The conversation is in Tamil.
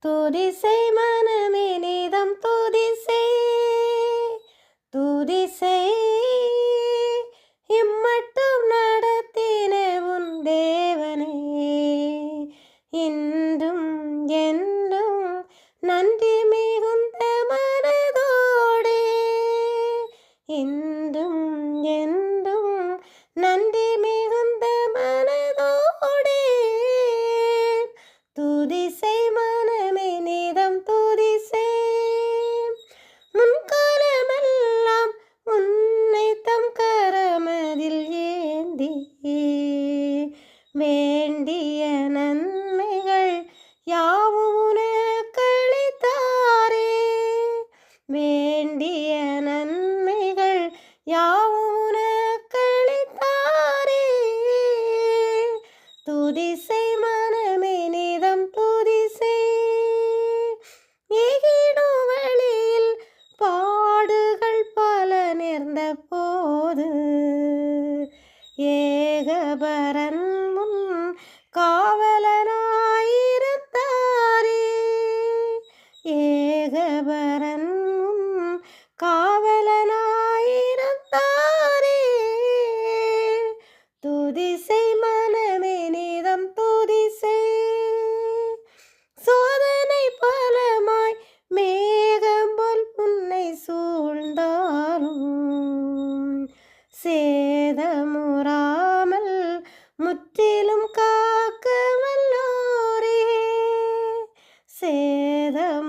துதிசை மனமே நீதம் துதிசை துதிசை இம்மட்டும் நடத்தின உன் தேவனே இன்றும் என்றும் நன்றி மிகுந்த மனதோடே இன்றும் என்றும் நன்றி மிகுந்த மனதோடே துதிசை மனமே நீதம் துதிசை முன்காலமெல்லாம் உன்னை தம் கரமதில் ஏந்தி வேண்டிய நன்மைகள் யாவும் உனக்களித்தாரே வேண்டிய நன்மைகள் யாவும் உனக்களித்தாரே துதிசை மனமே நீதம் துதிசை ஏகிடும் வழியில் பாடுகள் பல நேர்ந்த போது ஏகபரன் முன் காவலனாயிருந்தாரே ஏகபரன் முன் காவலனாயிருந்தாரே துதிசை மனமே நீதம் துதிசை சோதனை பலமாய் மேகம் போல் உன்னை சூழ்ந்தாலும் சேதமுறாமல் முற்றிலும் காக்க வல்லோரே சேதம்